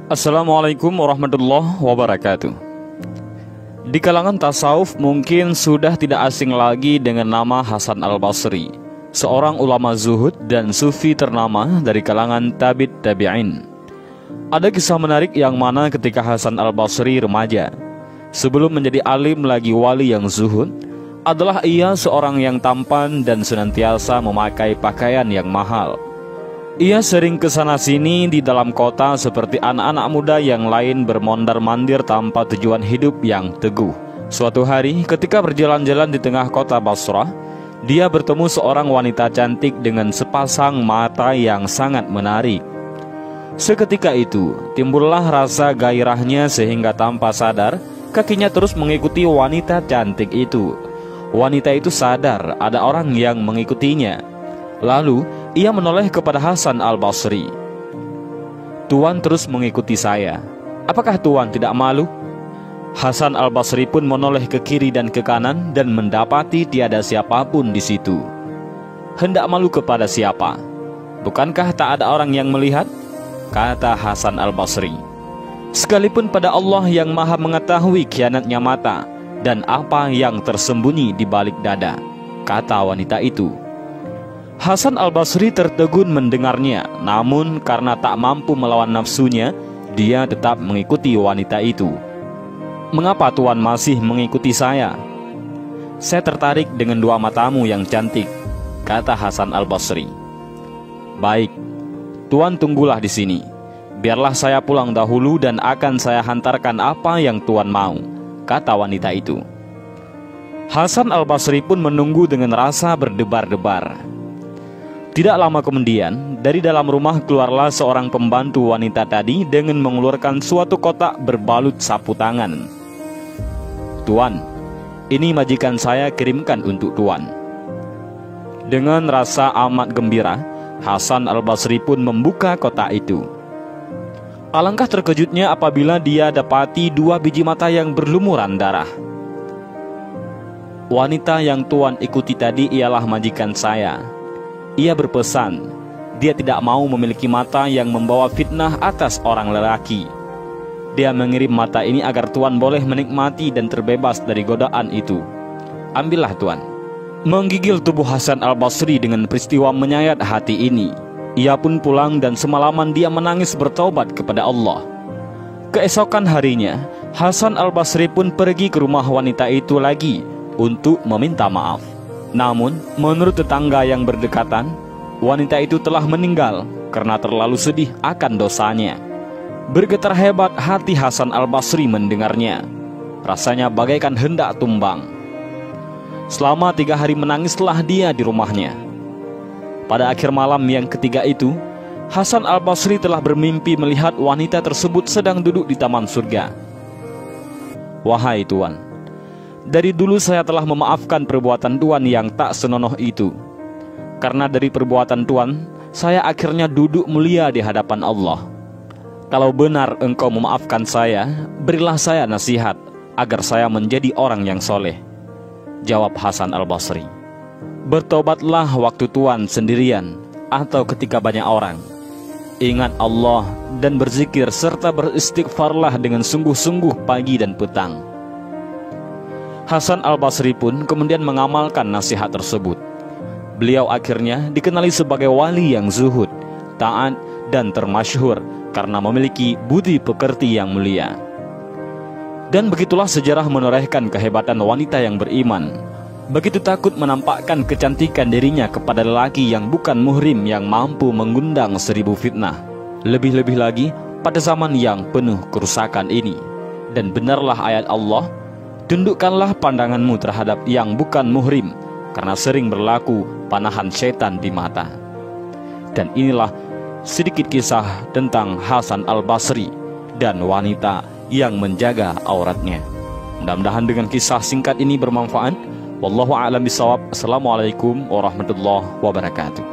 Assalamualaikum warahmatullahi wabarakatuh. Di kalangan tasawuf mungkin sudah tidak asing lagi dengan nama Hasan Al-Basri, seorang ulama zuhud dan sufi ternama dari kalangan tabi'in tabi'in. Ada kisah menarik yang mana ketika Hasan Al-Basri remaja, sebelum menjadi alim lagi wali yang zuhud, adalah ia seorang yang tampan dan senantiasa memakai pakaian yang mahal. Ia sering kesana sini di dalam kota seperti anak-anak muda yang lain bermondar-mandir tanpa tujuan hidup yang teguh. Suatu hari ketika berjalan-jalan di tengah kota Basrah, dia bertemu seorang wanita cantik dengan sepasang mata yang sangat menarik. Seketika itu timbullah rasa gairahnya sehingga tanpa sadar kakinya terus mengikuti wanita cantik itu. Wanita itu sadar ada orang yang mengikutinya. Lalu ia menoleh kepada Hasan Al-Basri. "Tuan terus mengikuti saya. Apakah Tuan tidak malu?" Hasan Al-Basri pun menoleh ke kiri dan ke kanan dan mendapati tiada siapapun di situ. "Hendak malu kepada siapa? Bukankah tak ada orang yang melihat?" kata Hasan Al-Basri. "Sekalipun pada Allah yang maha mengetahui khianatnya mata dan apa yang tersembunyi di balik dada," kata wanita itu. Hasan Al-Basri tertegun mendengarnya, namun karena tak mampu melawan nafsunya, dia tetap mengikuti wanita itu. "Mengapa Tuan masih mengikuti saya?" "Saya tertarik dengan dua matamu yang cantik," kata Hasan Al-Basri. "Baik, Tuan tunggulah di sini. Biarlah saya pulang dahulu dan akan saya hantarkan apa yang Tuan mau," kata wanita itu. Hasan Al-Basri pun menunggu dengan rasa berdebar-debar. Tidak lama kemudian, dari dalam rumah keluarlah seorang pembantu wanita tadi dengan mengeluarkan suatu kotak berbalut sapu tangan. "Tuan, ini majikan saya kirimkan untuk Tuan." Dengan rasa amat gembira, Hasan Al-Basri pun membuka kotak itu. Alangkah terkejutnya apabila dia dapati dua biji mata yang berlumuran darah. "Wanita yang Tuan ikuti tadi ialah majikan saya. Ia berpesan, dia tidak mau memiliki mata yang membawa fitnah atas orang lelaki. Dia mengirim mata ini agar Tuan boleh menikmati dan terbebas dari godaan itu. Ambillah Tuan." Menggigil tubuh Hasan Al-Basri dengan peristiwa menyayat hati ini. Ia pun pulang dan semalaman dia menangis bertaubat kepada Allah. Keesokan harinya, Hasan Al-Basri pun pergi ke rumah wanita itu lagi untuk meminta maaf. Namun, menurut tetangga yang berdekatan, wanita itu telah meninggal karena terlalu sedih akan dosanya. Bergetar hebat hati Hasan Al-Basri mendengarnya. Rasanya bagaikan hendak tumbang. Selama 3 hari menangislah dia di rumahnya. Pada akhir malam yang ketiga itu, Hasan Al-Basri telah bermimpi melihat wanita tersebut sedang duduk di taman surga. "Wahai Tuan, dari dulu saya telah memaafkan perbuatan Tuan yang tak senonoh itu. Karena dari perbuatan Tuan, saya akhirnya duduk mulia di hadapan Allah. Kalau benar engkau memaafkan saya, berilah saya nasihat agar saya menjadi orang yang soleh," jawab Hasan Al-Basri. "Bertobatlah waktu Tuan sendirian atau ketika banyak orang. Ingat Allah dan berzikir serta beristighfarlah dengan sungguh-sungguh pagi dan petang." Hasan Al-Basri pun kemudian mengamalkan nasihat tersebut. Beliau akhirnya dikenali sebagai wali yang zuhud, taat, dan termasyhur karena memiliki budi pekerti yang mulia. Dan begitulah sejarah menorehkan kehebatan wanita yang beriman. Begitu takut menampakkan kecantikan dirinya kepada lelaki yang bukan muhrim yang mampu mengundang 1000 fitnah. Lebih-lebih lagi pada zaman yang penuh kerusakan ini. Dan benarlah ayat Allah, "Tundukkanlah pandanganmu terhadap yang bukan muhrim, karena sering berlaku panahan setan di mata." Dan inilah sedikit kisah tentang Hasan Al-Basri dan wanita yang menjaga auratnya. Mudah-mudahan dengan kisah singkat ini bermanfaat. Wallahu a'lam bishawab. Assalamualaikum warahmatullahi wabarakatuh.